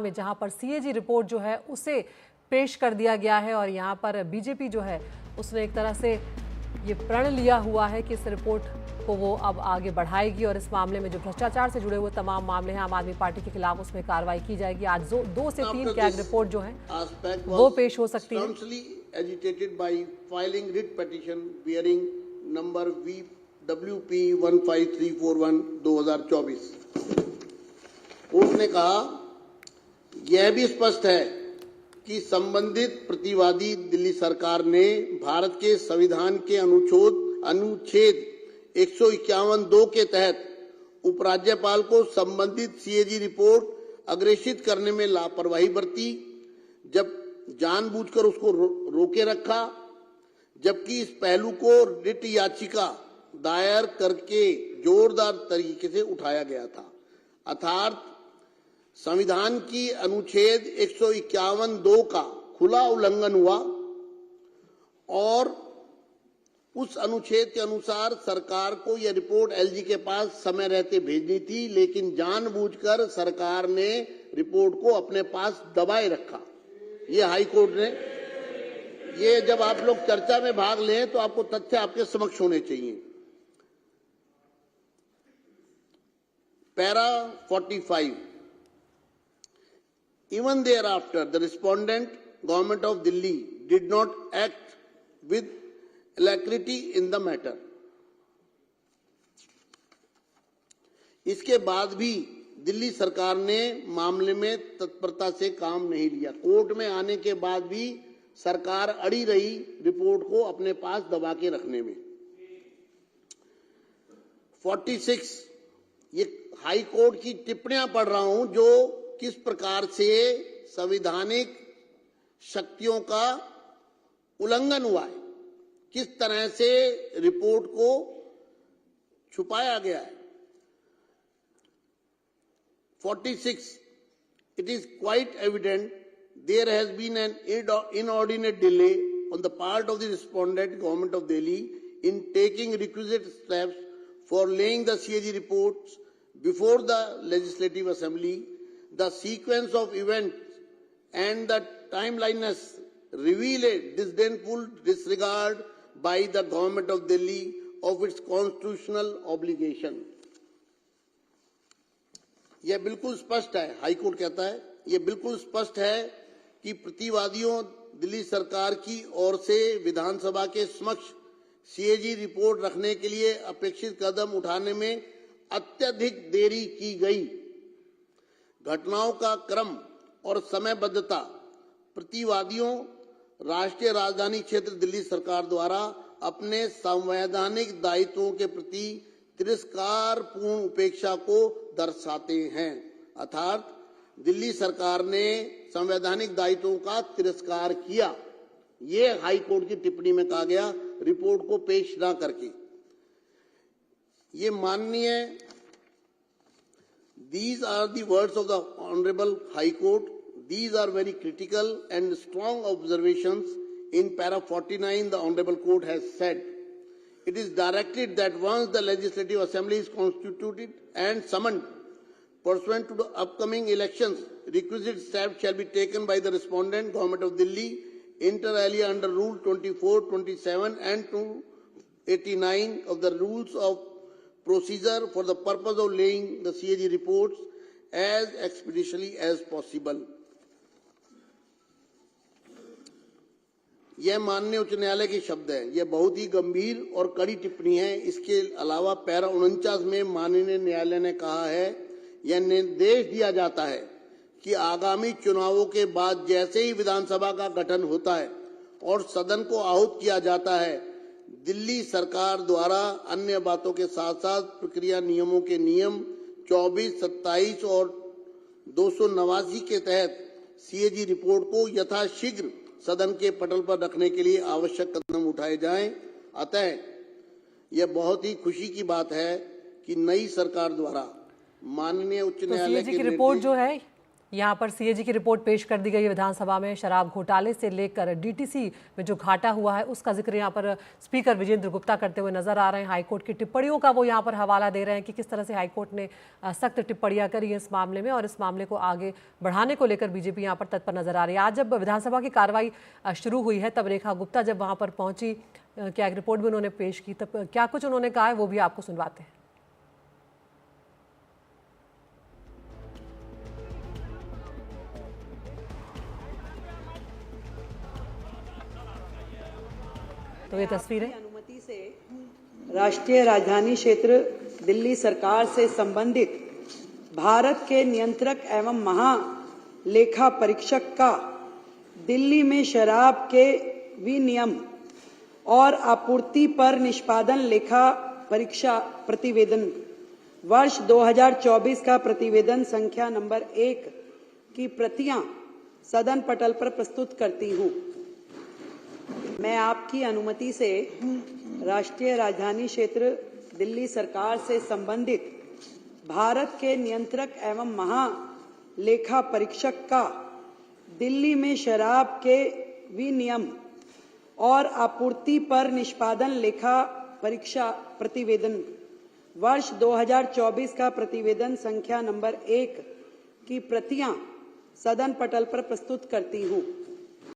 में, जहां पर सीएजी रिपोर्ट जो है उसे पेश कर दिया गया है और यहां पर बीजेपी जो है उसने एक तरह से ये प्रण लिया हुआ है कि इस रिपोर्ट को वो अब आगे बढ़ाएगी और इस मामले में जो भ्रष्टाचार से जुड़े हुए तमाम मामले हैं आम आदमी पार्टी के खिलाफ उसमें कार्रवाई की जाएगी। आज 2 से 3 कैग रिपोर्ट जो है वो पेश हो सकती है। Agitated by filing writ petition bearing number WP 15341/2024। Court ने कहा यह भी स्पष्ट है कि संबंधित प्रतिवादी दिल्ली सरकार ने भारत के संविधान के अनुच्छेद 151(2) के तहत उपराज्यपाल को संबंधित सीएजी रिपोर्ट अग्रेषित करने में लापरवाही बरती, जब जानबूझकर उसको रोके रखा, जबकि इस पहलू को रिट याचिका दायर करके जोरदार तरीके से उठाया गया था। अर्थात संविधान की अनुच्छेद 151(2) का खुला उल्लंघन हुआ और उस अनुच्छेद के अनुसार सरकार को यह रिपोर्ट एलजी के पास समय रहते भेजनी थी, लेकिन जानबूझकर सरकार ने रिपोर्ट को अपने पास दबाए रखा। ये हाई कोर्ट ने, ये जब आप लोग चर्चा में भाग लें तो आपको तथ्य आपके समक्ष होने चाहिए। Para 45, even thereafter the respondent government of Delhi did not act with alacrity in the matter। इसके बाद भी दिल्ली सरकार ने मामले में तत्परता से काम नहीं लिया। कोर्ट में आने के बाद भी सरकार अड़ी रही रिपोर्ट को अपने पास दबा के रखने में। 46, ये हाई कोर्ट की टिप्पणियां पढ़ रहा हूं जो किस प्रकार से संवैधानिक शक्तियों का उल्लंघन हुआ है, किस तरह से रिपोर्ट को छुपाया गया है। 46, it is quite evident there has been an inordinate delay on the part of the respondent government of Delhi in taking requisite steps for laying the CAG reports before the Legislative Assembly. The sequence of events and the timeliness reveal a disdainful disregard by the government of Delhi of its constitutional obligation। यह बिल्कुल स्पष्ट है, high court कहता है यह बिल्कुल स्पष्ट है कि प्रतिवादियों दिल्ली सरकार की ओर से विधानसभा के समक्ष सीएजी रिपोर्ट रखने के लिए अपेक्षित कदम उठाने में अत्यधिक देरी की गई। घटनाओं का क्रम और समयबद्धता प्रतिवादियों राष्ट्रीय राजधानी क्षेत्र दिल्ली सरकार द्वारा अपने संवैधानिक दायित्वों के प्रति तिरस्कारपूर्ण उपेक्षा को दर्शाते हैं। अर्थात दिल्ली सरकार ने संवैधानिक दायित्वों का तिरस्कार किया, ये हाई कोर्ट की टिप्पणी में कहा गया रिपोर्ट को पेश ना करके। ये माननीय, these are the words of the Honorable High Court. These are very critical and strong observations. In para 49, the Honorable Court has said, it is directed that once the Legislative Assembly is constituted and summoned pursuant to the upcoming elections, requisite steps shall be taken by the respondent government of Delhi inter alia under Rule 24, 27 and 289 of the Rules of Procedure for the purpose of laying the CAG reports as expeditiously as possible। यह माननीय उच्च न्यायालय के शब्द है। यह बहुत ही गंभीर और कड़ी टिप्पणी है। इसके अलावा पैरा 49 में माननीय न्यायालय ने कहा है, यह निर्देश दिया जाता है कि आगामी चुनावों के बाद जैसे ही विधानसभा का गठन होता है और सदन को आहूत किया जाता है, दिल्ली सरकार द्वारा अन्य बातों के साथ साथ प्रक्रिया नियमों के नियम 24, 27 और 289 के तहत सीएजी रिपोर्ट को यथाशीघ्र सदन के पटल पर रखने के लिए आवश्यक कदम उठाए जाएं। अतः यह बहुत ही खुशी की बात है कि नई सरकार द्वारा माननीय उच्च न्यायालय की रिपोर्ट जो है यहाँ पर सीएजी की रिपोर्ट पेश कर दी गई है विधानसभा में। शराब घोटाले से लेकर डीटीसी में जो घाटा हुआ है उसका जिक्र यहाँ पर स्पीकर विजेंद्र गुप्ता करते हुए नजर आ रहे हैं। हाईकोर्ट की टिप्पणियों का वो यहाँ पर हवाला दे रहे हैं कि किस तरह से हाईकोर्ट ने सख्त टिप्पणियां करी इस मामले में और इस मामले को आगे बढ़ाने को लेकर बीजेपी यहाँ पर तत्पर नजर आ रही है। आज जब विधानसभा की कार्रवाई शुरू हुई है तब रेखा गुप्ता जब वहाँ पर पहुंची, क्या एक रिपोर्ट भी उन्होंने पेश की, तब क्या कुछ उन्होंने कहा है वो भी आपको सुनवाते हैं। तो ये तस्वीर है। अनुमति से राष्ट्रीय राजधानी क्षेत्र दिल्ली सरकार से संबंधित भारत के नियंत्रक एवं महालेखा परीक्षक का दिल्ली में शराब के विनियम और आपूर्ति पर निष्पादन लेखा परीक्षा प्रतिवेदन वर्ष 2024 का प्रतिवेदन संख्या नंबर 1 की प्रतियां सदन पटल पर प्रस्तुत करती हूं। मैं आपकी अनुमति से राष्ट्रीय राजधानी क्षेत्र दिल्ली सरकार से संबंधित भारत के नियंत्रक एवं महालेखा परीक्षक का दिल्ली में शराब के विनियम और आपूर्ति पर निष्पादन लेखा परीक्षा प्रतिवेदन वर्ष 2024 का प्रतिवेदन संख्या नंबर 1 की प्रतियां सदन पटल पर प्रस्तुत करती हूं।